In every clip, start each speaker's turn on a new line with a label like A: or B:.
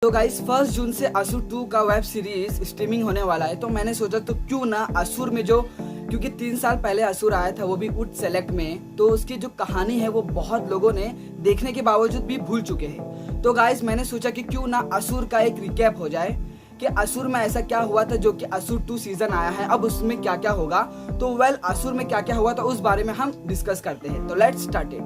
A: तो गाइस 1 जून से असुर 2 का वेब सीरीज स्ट्रीमिंग होने वाला है। तो मैंने सोचा तो क्यों ना असुर में जो, क्योंकि 3 साल पहले असुर आया था वो भी उट सेलेक्ट में, तो उसकी जो कहानी है वो बहुत लोगों ने देखने के बावजूद भी भूल चुके हैं। तो गाइस मैंने सोचा कि क्यों ना असुर का एक रिकैप हो जाए कि असुर में ऐसा क्या हुआ था जो कि असुर 2 सीजन आया है, अब उसमें क्या क्या होगा। तो असुर में क्या क्या हुआ था उस बारे में हम डिस्कस करते हैं। तो लेट्स स्टार्ट इट।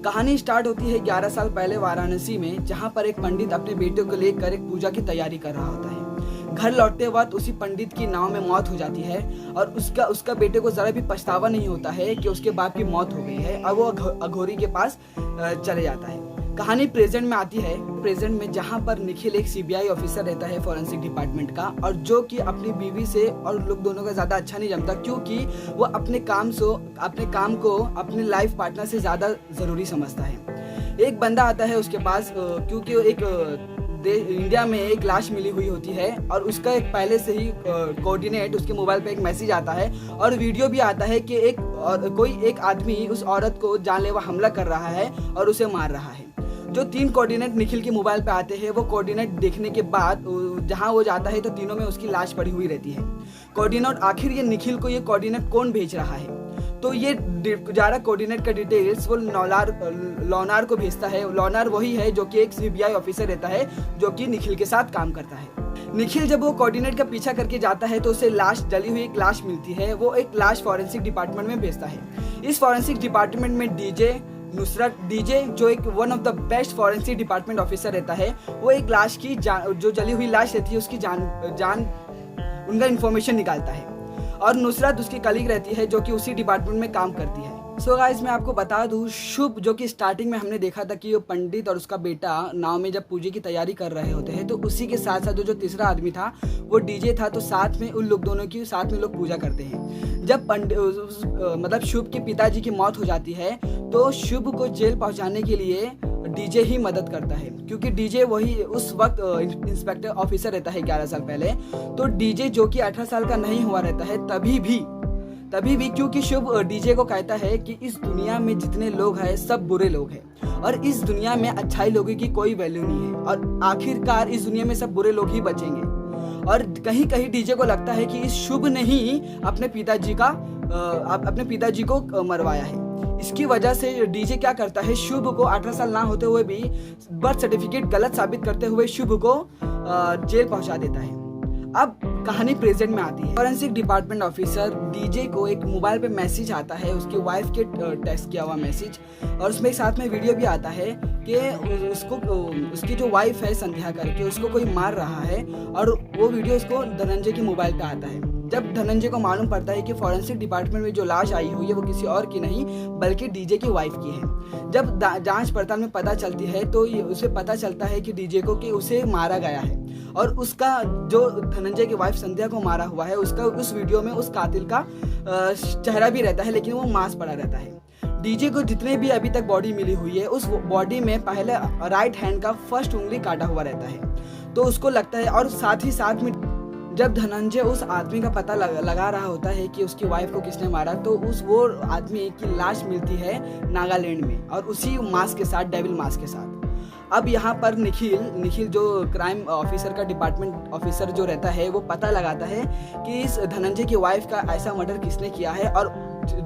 A: कहानी स्टार्ट होती है 11 साल पहले वाराणसी में, जहां पर एक पंडित अपने बेटे को लेकर एक पूजा की तैयारी कर रहा होता है। घर लौटते वक्त उसी पंडित की नाव में मौत हो जाती है और उसका बेटे को जरा भी पछतावा नहीं होता है कि उसके बाप की मौत हो गई है और वो अघोरी के पास चले जाता है। कहानी प्रेजेंट में आती है, प्रेजेंट में जहां पर निखिल एक सीबीआई ऑफिसर रहता है फॉरेंसिक डिपार्टमेंट का, और जो कि अपनी बीवी से और लोग दोनों का ज़्यादा अच्छा नहीं जमता, क्योंकि वो अपने काम को अपने लाइफ पार्टनर से ज़्यादा ज़रूरी समझता है। एक बंदा आता है उसके पास, क्योंकि इंडिया में एक लाश मिली हुई होती है और उसका एक पहले से ही कोऑर्डिनेट उसके मोबाइल पे एक मैसेज आता है और वीडियो भी आता है कि कोई एक आदमी उस औरत को जानलेवा हमला कर रहा है और उसे मार रहा है। जो 3 कोऑर्डिनेट निखिल के मोबाइल पे आते हैं, वो कोऑर्डिनेट देखने के बाद जहां वो जाता है तो तीनों में उसकी लाश पड़ी हुई रहती है। कोऑर्डिनेट आखिर ये निखिल को ये कोऑर्डिनेट कौन भेज रहा है, तो ये ज़्यादा कोऑर्डिनेट का डिटेल्स वो लोनार को भेजता है। लोनार वही है जो कि एक सीबीआई ऑफिसर रहता है जो कि निखिल के साथ काम करता है। निखिल जब वो कोऑर्डिनेट का पीछा करके जाता है तो उसे जली हुई एक लाश मिलती है। वो एक लाश फॉरेंसिक डिपार्टमेंट में भेजता है। इस फॉरेंसिक डिपार्टमेंट में डीजे जो एक one of the best forensic department officer रहता है, वो एक लाश की जो जली हुई लाश रहती है उसकी जान उनका इंफॉर्मेशन निकालता है। और नुसरत उसकी कलीग रहती है जो कि उसी डिपार्टमेंट में काम करती है। सो गाइस मैं आपको बता दूं, शुभ जो कि स्टार्टिंग में हमने देखा था कि वो पंडित और उसका बेटा नाव में जब पूजा की तैयारी कर रहे होते हैं, तो उसी के साथ साथ जो तीसरा आदमी था वो डीजे था, तो साथ में उन लोग दोनों की साथ में लोग पूजा करते हैं। जब मतलब शुभ के पिताजी की मौत हो जाती है तो शुभ को जेल पहुंचाने के लिए डीजे ही मदद करता है, क्योंकि डीजे वही उस वक्त इंस्पेक्टर ऑफिसर रहता है 11 साल पहले। तो डीजे जो कि 18 साल का नहीं हुआ रहता है तभी भी क्योंकि शुभ डीजे को कहता है कि इस दुनिया में जितने लोग हैं सब बुरे लोग हैं और इस दुनिया में अच्छाई लोगों की कोई वैल्यू नहीं है और आखिरकार इस दुनिया में सब बुरे लोग ही बचेंगे। और कहीं कहीं डीजे को लगता है कि इस शुभ ने ही अपने पिताजी को मरवाया है। इसकी वजह से डीजे क्या करता है, शुभ को 18 साल ना होते हुए भी बर्थ सर्टिफिकेट गलत साबित करते हुए शुभ को जेल पहुंचा देता है। अब कहानी प्रेजेंट में आती है। फॉरेंसिक डिपार्टमेंट ऑफिसर डीजे को एक मोबाइल पे मैसेज आता है, उसकी वाइफ के टेक्स्ट किया हुआ मैसेज, और उसमें साथ में वीडियो भी आता है कि उसकी जो वाइफ है संध्या करके, उसको कोई मार रहा है और वो वीडियो उसको धनंजय की मोबाइल पे आता है। जब धनंजय को मालूम पड़ता है कि फॉरेंसिक डिपार्टमेंट में जो लाश आई हुई है वो किसी और की नहीं बल्कि डीजे की वाइफ की है। जब जांच पड़ताल में पता चलती है तो उसे पता चलता है कि डीजे को कि उसे मारा गया है और उसका जो धनंजय की वाइफ संध्या को मारा हुआ है उसका उस वीडियो में उस कातिल का चेहरा भी रहता है, लेकिन वो मास्क पड़ा रहता है। डीजे को जितने भी अभी तक बॉडी मिली हुई है उस बॉडी में पहले राइट हैंड का फर्स्ट उंगली काटा हुआ रहता है। तो उसको लगता है, और साथ में जब धनंजय उस आदमी का पता लगा रहा होता है कि उसकी वाइफ को किसने मारा, तो वो आदमी की लाश मिलती है नागालैंड में और उसी मास्क के साथ, डेविल मास्क के साथ। अब यहाँ पर निखिल जो क्राइम ऑफिसर का डिपार्टमेंट ऑफिसर जो रहता है वो पता लगाता है कि इस धनंजय की वाइफ का ऐसा मर्डर किसने किया है, और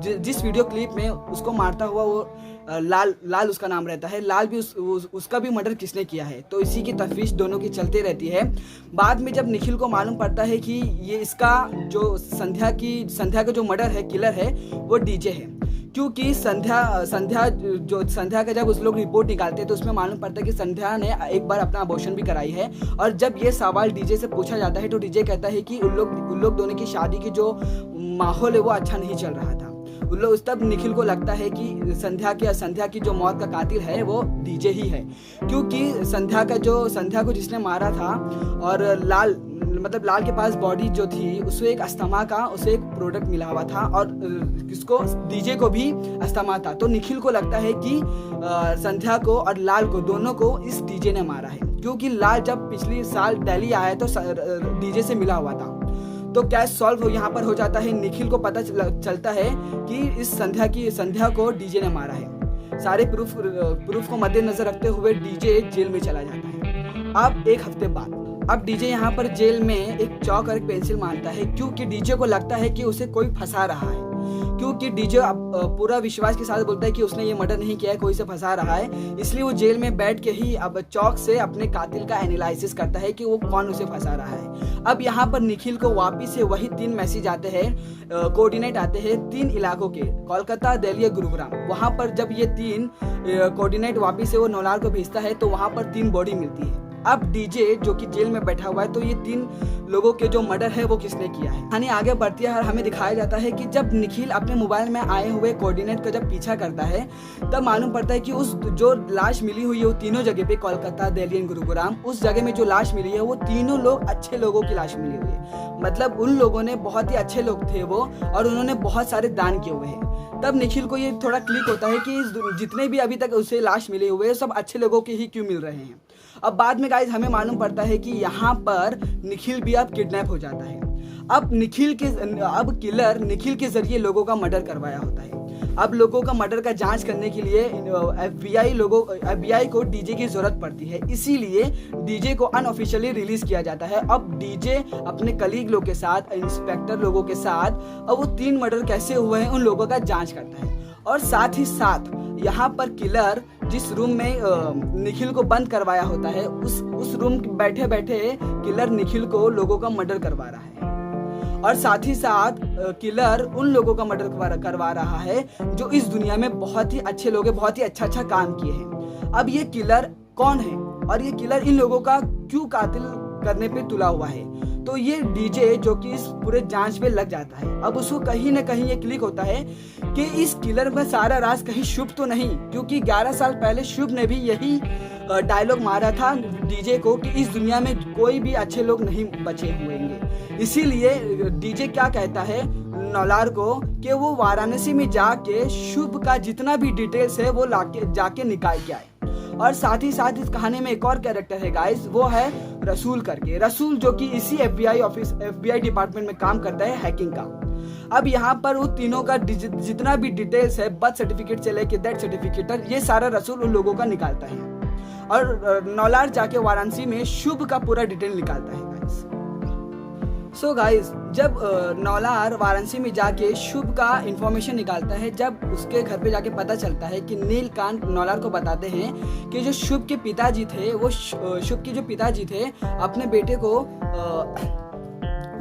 A: जिस वीडियो क्लिप में उसको मारता हुआ वो लाल उसका नाम रहता है, लाल भी उसका भी मर्डर किसने किया है। तो इसी की तफ्तीश दोनों की चलते रहती है। बाद में जब निखिल को मालूम पड़ता है कि ये इसका जो संध्या का जो मर्डर है, किलर है, वो डीजे है, क्योंकि संध्या का जब उस लोग रिपोर्ट निकालते हैं तो उसमें मालूम पड़ता है कि संध्या ने एक बार अपना अबॉर्शन भी कराई है। और जब ये सवाल डीजे से पूछा जाता है तो डीजे कहता है कि उन लोग दोनों की शादी की जो माहौल है वो अच्छा नहीं चल रहा था। तब निखिल को लगता है कि संध्या की जो मौत का कातिल है वो डीजे ही है, क्योंकि संध्या को जिसने मारा था, और लाल के पास बॉडी जो थी उसमें एक अस्थमा का उसे एक प्रोडक्ट मिला हुआ था और इसको डीजे को भी अस्थमा था। तो निखिल को लगता है कि संध्या को और लाल को दोनों को इस डीजे ने मारा है, क्योंकि लाल जब पिछले साल दिल्ली आया तो डीजे से मिला हुआ था। तो कैश सॉल्व यहाँ पर हो जाता है। निखिल को पता चलता है कि इस संध्या को डीजे ने मारा है। सारे प्रूफ को मद्देनजर रखते हुए डीजे जेल में चला जाता है। अब एक हफ्ते बाद अब डीजे यहाँ पर जेल में एक चौक और एक पेंसिल मांगता है, क्योंकि डीजे को लगता है कि उसे कोई फंसा रहा है, क्योंकि डीजे पूरा विश्वास के साथ बोलता है कि उसने ये मर्डर नहीं किया है, कोई से फंसा रहा है। इसलिए वो जेल में बैठ के ही अब चौक से अपने कातिल का एनालिसिस करता है कि वो कौन उसे फंसा रहा है। अब यहाँ पर निखिल को वापिस से वही 3 मैसेज आते हैं, कोऑर्डिनेट आते हैं 3 इलाकों के, कोलकाता, दिल्ली, गुरुग्राम। वहाँ पर जब ये 3 कोऑर्डिनेट वापिस से वो नौलार को भेजता है तो वहाँ पर 3 बॉडी मिलती है। अब डीजे जो कि जेल में बैठा हुआ है, तो ये 3 लोगों के जो मर्डर है वो किसने किया है। कहानी आगे बढ़ती है और हमें दिखाया जाता है कि जब निखिल अपने मोबाइल में आए हुए कोऑर्डिनेट का जब पीछा करता है, तब मालूम पड़ता है कि उस जो लाश मिली हुई है वो तीनों जगह पे, कोलकाता, दिल्ली एंड गुरुग्राम, उस जगह में जो लाश मिली है वो तीनों लोग अच्छे लोगों की लाश मिली हुई है। मतलब उन लोगों ने बहुत ही अच्छे लोग थे वो, और उन्होंने बहुत सारे दान किए हुए हैं। तब निखिल को ये थोड़ा क्लिक होता है कि जितने भी अभी तक उसे लाश मिले हुए हैं सब अच्छे लोगों के ही क्यों मिल रहे हैं। अब बाद में गाइज हमें मालूम पड़ता है कि यहाँ पर निखिल भी अब किडनैप हो जाता है। अब किलर निखिल के जरिए लोगों का मर्डर करवाया होता है। अब लोगों का मर्डर का जांच करने के लिए FBI को डीजे की जरूरत पड़ती है, इसीलिए डीजे को अनऑफिशियली रिलीज किया जाता है। अब डीजे अपने कलीग लोग के साथ, इंस्पेक्टर लोगों के साथ, अब वो 3 मर्डर कैसे हुए हैं उन लोगों का जांच करता है। और साथ ही साथ यहाँ पर किलर जिस रूम में निखिल को बंद करवाया होता है, उस रूम बैठे बैठे किलर निखिल को लोगों का मर्डर करवा रहा है। और साथ ही साथ किलर उन लोगों का मर्डर करवा रहा है जो इस दुनिया में बहुत ही अच्छे लोग हैं, बहुत ही अच्छा काम किए हैं। अब ये किलर कौन है और ये किलर इन लोगों का क्यों कातिल करने पे तुला हुआ है, तो ये डीजे जो कि इस पूरे जांच में लग जाता है। अब उसको कहीं ना कहीं ये क्लिक होता है कि इस किलर में सारा राज कहीं शुभ तो नहीं, क्योंकि 11 साल पहले शुभ ने भी यही डायलॉग मारा था डीजे को कि इस दुनिया में कोई भी अच्छे लोग नहीं बचे हुएंगे। इसीलिए डीजे क्या कहता है नौलार को कि वो वाराणसी में जाके शुभ का जितना भी डिटेल्स है वो जाके निकाल के आए। और साथ ही साथ इस कहानी में एक और कैरेक्टर है गाइस, वो है रसूल करके। रसूल जो कि इसी FBI डिपार्टमेंट में काम करता है, हैकिंग का। अब यहाँ पर वो तीनों का जितना भी डिटेल्स है, बर्थ सर्टिफिकेट से लेके डेथ सर्टिफिकेट, ये सारा रसूल उन लोगों का निकालता है। और नौलार जाके वाराणसी में शुभ का पूरा डिटेल निकालता है गाइस। सो गाइस, जब नौलार वाराणसी में जाके शुभ का इंफॉर्मेशन निकालता है, जब उसके घर पे जाके पता चलता है कि नीलकांत नौलार को बताते हैं कि जो शुभ के पिताजी थे, वो शुभ के जो पिताजी थे अपने बेटे को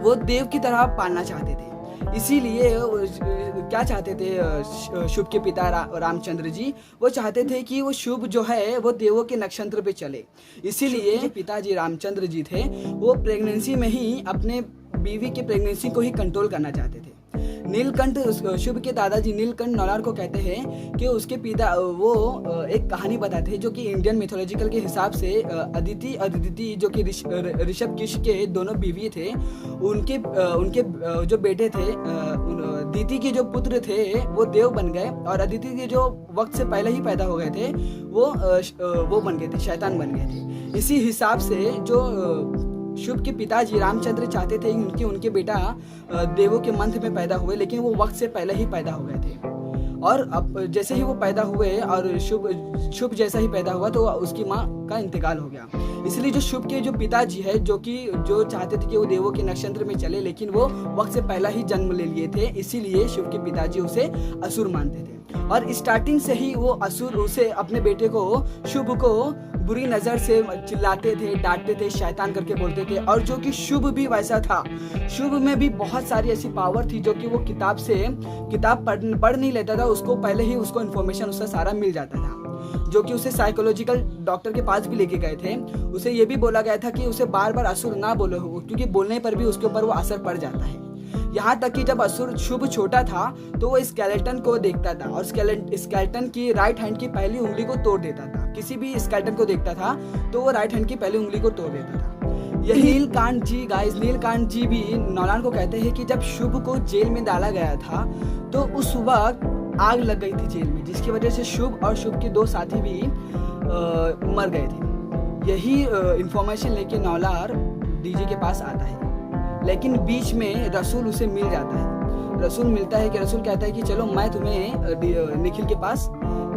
A: वो देव की तरह पालना चाहते थे। इसीलिए क्या चाहते थे शुभ के पिता रामचंद्र जी, वो चाहते थे कि वो शुभ जो है वो देवों के नक्षत्र पे चले। इसीलिए पिताजी रामचंद्र जी थे वो प्रेगनेंसी में ही अपने बीवी के प्रेगनेंसी को ही कंट्रोल करना चाहते थे। नीलकंठ, शुभ के दादाजी नीलकंठ नौलार को कहते हैं कि उसके पिता वो एक कहानी बताते हैं जो कि इंडियन मिथोलॉजिकल के हिसाब से अदिति और दिति जो कि ऋषभ किश के दोनों बीवी थे, उनके जो बेटे थे, दिति के जो पुत्र थे वो देव बन गए, और अदिति के जो वक्त से पहले ही पैदा हो गए थे वो बन गए थे, शैतान बन गए थे। इसी हिसाब से जो शुभ के पिताजी रामचंद्र चाहते थे कि उनके बेटा देवों के मंथ में पैदा हुए, लेकिन वो वक्त से पहले ही पैदा हो गए थे। और अब जैसे ही वो पैदा हुए और शुभ जैसा ही पैदा हुआ तो उसकी माँ का इंतकाल हो गया। इसलिए जो शुभ के जो पिताजी है जो चाहते थे कि वो देवों के नक्षत्र में चले, लेकिन वो वक्त से पहला ही जन्म ले लिए थे, इसीलिए शुभ के पिताजी उसे असुर मानते थे। और स्टार्टिंग से ही वो असुर उसे अपने बेटे को शुभ को बुरी नजर से चिल्लाते थे, डांटते थे, शैतान करके बोलते थे। और जो कि शुभ भी वैसा था, शुभ में भी बहुत सारी ऐसी पावर थी जो कि वो किताब पढ़ नहीं लेता था, उसको पहले ही उसको इन्फॉर्मेशन उससे सारा मिल जाता था। जो कि उसे साइकोलॉजिकल डॉक्टर के पास भी लेके गए थे। उसे ये भी बोला गया था कि उसे बार बार असुर ना बोलो, क्योंकि बोलने पर भी उसके ऊपर वो असर पड़ जाता है। यहाँ तक कि जब असुर शुभ छोटा था तो वो स्केलेटन को देखता था और स्केलेटन की राइट हैंड की पहली उंगली को तोड़ देता था। किसी भी स्केलेटन को देखता था तो वो राइट हैंड की पहली उंगली को तोड़ देता था। यही नीलकांत जी भी नौलार को कहते हैं कि जब शुभ को जेल में डाला गया था तो उस वक्त आग लग गई थी जेल में, जिसकी वजह से शुभ और शुभ के 2 साथी भी मर गए थे। यही इंफॉर्मेशन लेके नौलार डीजे के पास आता है, लेकिन बीच में रसूल उसे मिल जाता है। रसूल मिलता है कि रसूल कहता है कि चलो मैं तुम्हें निखिल के पास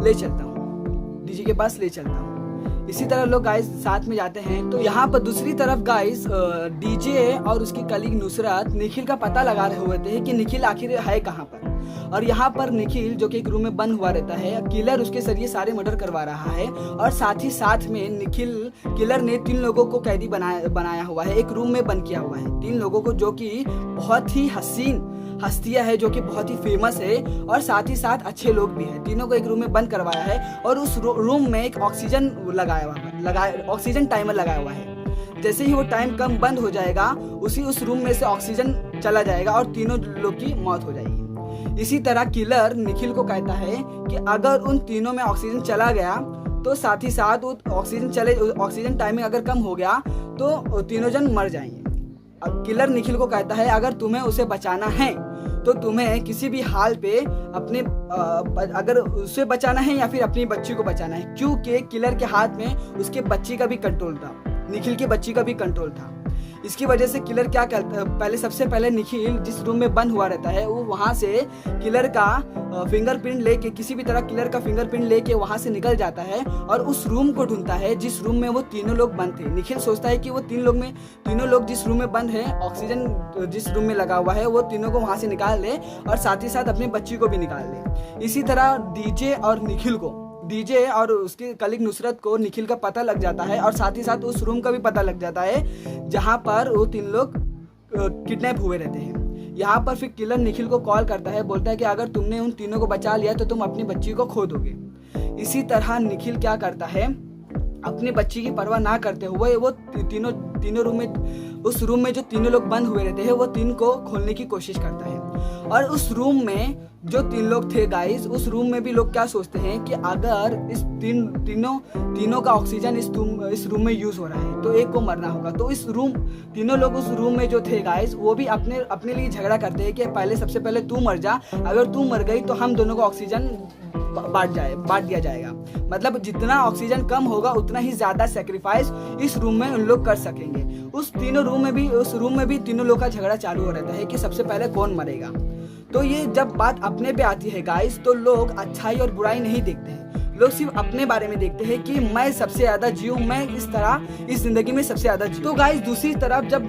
A: ले चलता हूँ, डीजे के पास ले चलता हूँ। इसी तरह लोग गाइस साथ में जाते हैं। तो यहाँ पर दूसरी तरफ गाइस डीजे और उसकी कलीग नुसरत निखिल का पता लगा रहे हुए थे कि निखिल आखिर है कहाँ पर। और यहाँ पर निखिल जो कि एक रूम में बंद हुआ रहता है, किलर उसके जरिए सारे मर्डर करवा रहा है। और साथ ही साथ में किलर ने 3 लोगों को कैदी बनाया हुआ है, एक रूम में बंद किया हुआ है 3 लोगों को, जो कि बहुत ही हसीन हस्तियां है, जो कि बहुत ही फेमस है और साथ ही साथ अच्छे लोग भी हैं। तीनों को एक रूम में बंद करवाया है और उस रूम में एक ऑक्सीजन ऑक्सीजन टाइमर लगाया हुआ है। जैसे ही वो टाइम कम बंद हो जाएगा, उस रूम में से ऑक्सीजन चला जाएगा और तीनों लोग की मौत हो जाएगी। इसी तरह किलर निखिल को कहता है कि अगर उन तीनों में ऑक्सीजन चला गया तो साथ ही साथ ऑक्सीजन टाइमिंग अगर कम हो गया तो तीनों जन मर जाएंगे। अब किलर निखिल को कहता है अगर तुम्हें उसे बचाना है तो तुम्हें किसी भी हाल पे अगर उसे बचाना है या फिर अपनी बच्ची को बचाना है, क्योंकि किलर के हाथ में उसके बच्ची का भी कंट्रोल था, निखिल की बच्ची का भी कंट्रोल था। इसकी वजह से किलर क्या करता है, सबसे पहले निखिल जिस रूम में बंद हुआ रहता है वो वहाँ से किलर का फिंगरप्रिंट लेके, किसी भी तरह किलर का फिंगरप्रिंट लेके वहाँ से निकल जाता है और उस रूम को ढूंढता है जिस रूम में वो तीनों लोग बंद थे। निखिल सोचता है कि वो तीनों लोग जिस रूम में बंद है, ऑक्सीजन जिस रूम में लगा हुआ है, वो तीनों को वहाँ से निकाल ले और साथ ही साथ अपनी बच्ची को भी निकाल ले। इसी तरह डीजे और उसके कलीग नुसरत को निखिल का पता लग जाता है और साथ ही साथ उस रूम का भी पता लग जाता है जहां पर वो 3 लोग किडनैप हुए रहते हैं। यहाँ पर फिर किलर निखिल को कॉल करता है, बोलता है कि अगर तुमने उन तीनों को बचा लिया तो तुम अपनी बच्ची को खो दोगे। इसी तरह निखिल क्या करता है, अपनी बच्ची की परवाह ना करते हुए वो तीनों रूम में, उस रूम में जो तीनों लोग बंद हुए रहते हैं वो 3 को खोलने की कोशिश करता है। और उस रूम में जो 3 लोग थे गाइस, उस रूम में भी लोग क्या सोचते हैं कि अगर इस तीनों का ऑक्सीजन इस रूम में यूज हो रहा है तो एक को मरना होगा। तो तीनों लोग उस रूम में जो थे गाइस, वो भी अपने लिए झगड़ा करते हैं कि सबसे पहले तू मर जा, अगर तू मर गई तो हम दोनों को ऑक्सीजन बांट दिया जाएगा। मतलब जितना ऑक्सीजन कम होगा उतना ही ज्यादा सेक्रीफाइस इस रूम में उन लोग कर सकेंगे। उस रूम में भी तीनों लोग का झगड़ा चालू हो रहता है कि सबसे पहले कौन मरेगा। तो ये जब बात अपने पे आती है गाइस, तो लोग अच्छाई और बुराई नहीं देखते हैं, लोग सिर्फ अपने बारे में देखते हैं कि मैं सबसे ज्यादा जीऊं, मैं इस जिंदगी में सबसे ज्यादा जीऊं। तो गाइस दूसरी तरफ जब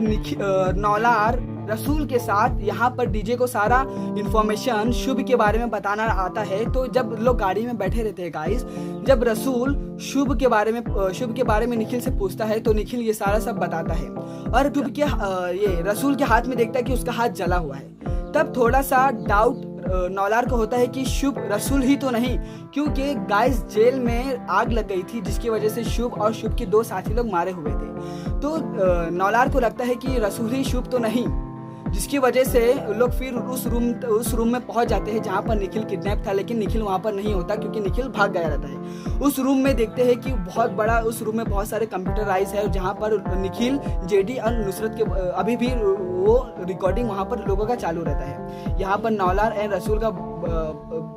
A: नौलार रसूल के साथ यहाँ पर डीजे को सारा इन्फॉर्मेशन शुभ के बारे में बताना आता है, तो जब लोग गाड़ी में बैठे रहते हैं गाइस, जब रसूल शुभ के बारे में निखिल से पूछता है तो निखिल ये सारा सब बताता है और शुभ के ये रसूल के हाथ में देखता है कि उसका हाथ जला हुआ है। तब थोड़ा सा डाउट नौलार को होता है कि शुभ रसूल ही तो नहीं, क्योंकि गाइस जेल में आग लग गई थी जिसकी वजह से शुभ और शुभ के 2 साथी लोग मारे हुए थे। तो नौलार को लगता है कि रसूल ही शुभ तो नहीं, जिसकी वजह से लोग फिर उस रूम में पहुंच जाते हैं जहां पर निखिल किडनैप था, लेकिन निखिल वहां पर नहीं होता क्योंकि निखिल भाग गया रहता है। उस रूम में देखते हैं कि बहुत बड़ा, उस रूम में बहुत सारे कंप्यूटराइज है जहां पर निखिल, जेडी और नुसरत के अभी भी वो रिकॉर्डिंग वहां पर लोगों का चालू रहता है। यहाँ पर नौलार एंड रसूल का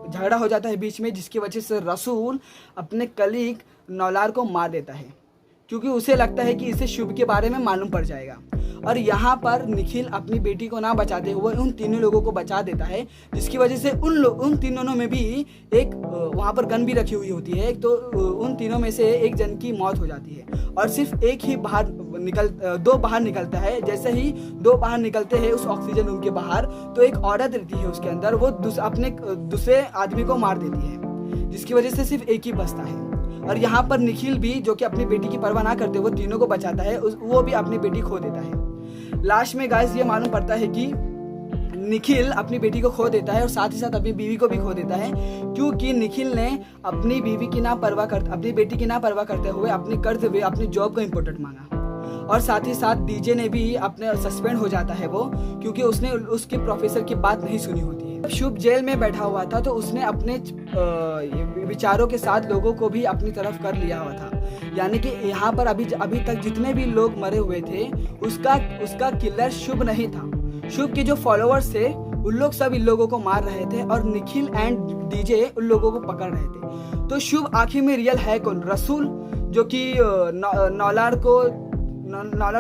A: झगड़ा हो जाता है बीच में, जिसकी वजह से रसूल अपने कलीग नौलार को मार देता है क्योंकि उसे लगता है कि इसे शुभ के बारे में मालूम पड़ जाएगा। और यहाँ पर निखिल अपनी बेटी को ना बचाते हुए उन तीनों लोगों को बचा देता है, जिसकी वजह से उन तीनों में भी एक वहाँ पर गन भी रखी हुई होती है। तो उन तीनों में से एक जन की मौत हो जाती है और सिर्फ एक ही दो बाहर निकलता है। जैसे ही 2 बाहर निकलते हैं उस ऑक्सीजन रूम के बाहर, तो एक औरत रहती है उसके अंदर, वो अपने दूसरे आदमी को मार देती है, जिसकी वजह से सिर्फ एक ही बचता है। और यहाँ पर निखिल भी, जो कि अपनी बेटी की परवाह ना करते वो तीनों को बचाता है, वो भी अपनी बेटी खो देता है। लास्ट में गाइस ये मालूम पड़ता है कि निखिल अपनी बेटी को खो देता है और साथ ही साथ अपनी बीवी को भी खो देता है, क्योंकि निखिल ने अपनी बेटी की ना परवाह करते हुए अपनी जॉब को इम्पोर्टेंट माना। और साथ ही साथ डीजे ने भी अपने सस्पेंड हो जाता है वो, क्योंकि उसने उसके प्रोफेसर की बात नहीं सुनी होती है। शुभ जेल में बैठा हुआ था तो उसने अपने विचारों के साथ लोगों को भी अपनी तरफ कर लिया हुआ था। यानी कि यहाँ पर अभी तक जितने भी लोग मरे हुए थे उसका किलर शुभ नहीं था। शुभ के जो फॉलोअर्स थे उन लोग सब इन लोगों को मार रहे थे और निखिल एंड डीजे उन लोगों को पकड़ रहे थे। तो शुभ आखिर में रियल है कौन? रसूल, जो कि नौलार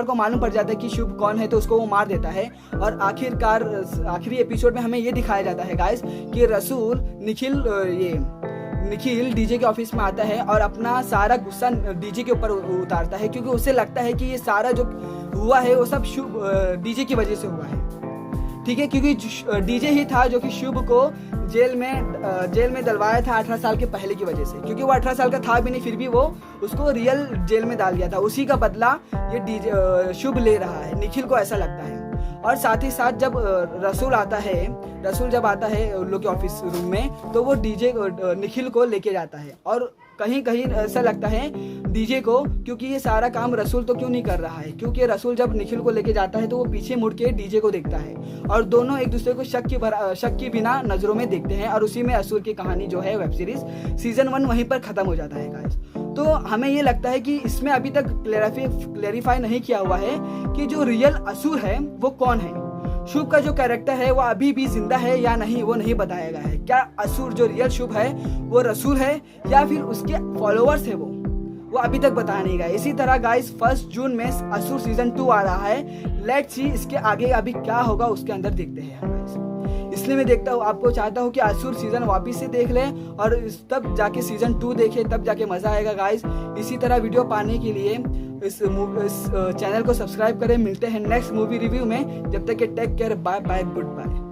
A: को मालूम पड़ जाता है कि शुभ कौन है तो उसको वो मार देता है। और आखिरी एपिसोड में हमें ये दिखाया जाता है गाइस कि रसूल निखिल डीजे के ऑफिस में आता है और अपना सारा गुस्सा डीजे के ऊपर उतारता है, क्योंकि उसे लगता है कि ये सारा जो हुआ है वो सब शुभ डीजे की वजह से हुआ है, ठीक है, क्योंकि डीजे ही था जो कि शुभ को जेल में डलवाया था 18 साल के पहले की वजह से, क्योंकि वो 18 साल का था भी नहीं, फिर भी वो उसको रियल जेल में डाल दिया था। उसी का बदला ये डीजे शुभ ले रहा है, निखिल को ऐसा लगता है। और साथ ही साथ जब रसूल जब आता है उन लोग के ऑफिस रूम में, तो वो डीजे निखिल को लेके जाता है और कहीं कहीं ऐसा लगता है डीजे को, क्योंकि ये सारा काम रसूल तो क्यों नहीं कर रहा है, क्योंकि रसूल जब निखिल को लेके जाता है तो वो पीछे मुड़ के डीजे को देखता है और दोनों एक दूसरे को शक की बिना नजरों में देखते हैं। और उसी में असुर की कहानी जो है वेब सीरीज सीजन 1 वहीं पर खत्म हो जाता है गाइस। तो हमें ये लगता है कि इसमें अभी तक क्लेरिफाई नहीं किया हुआ है कि जो रियल असुर है वो कौन है। शुभ का जो कैरेक्टर है वो अभी भी जिंदा है या नहीं वो नहीं बताया गया है। क्या असुर जो रियल शुभ है वो रसूल है या फिर उसके फॉलोअर्स है वो अभी तक बताया नहीं गया। इसी तरह गाइस 1 जून में असुर सीजन 2 आ रहा है। लेट्स सी इसके आगे अभी क्या होगा उसके अंदर देखते हैं गाइस। इसलिए मैं देखता हूँ, आपको चाहता हूँ कि असुर सीजन वापस से देख ले और तब जाके सीजन 2 देखे, तब जाके मजा आएगा गाइस। इसी तरह वीडियो पाने के लिए इस चैनल को सब्सक्राइब करें। मिलते हैं नेक्स्ट मूवी रिव्यू में, जब तक के take care, bye bye, good bye.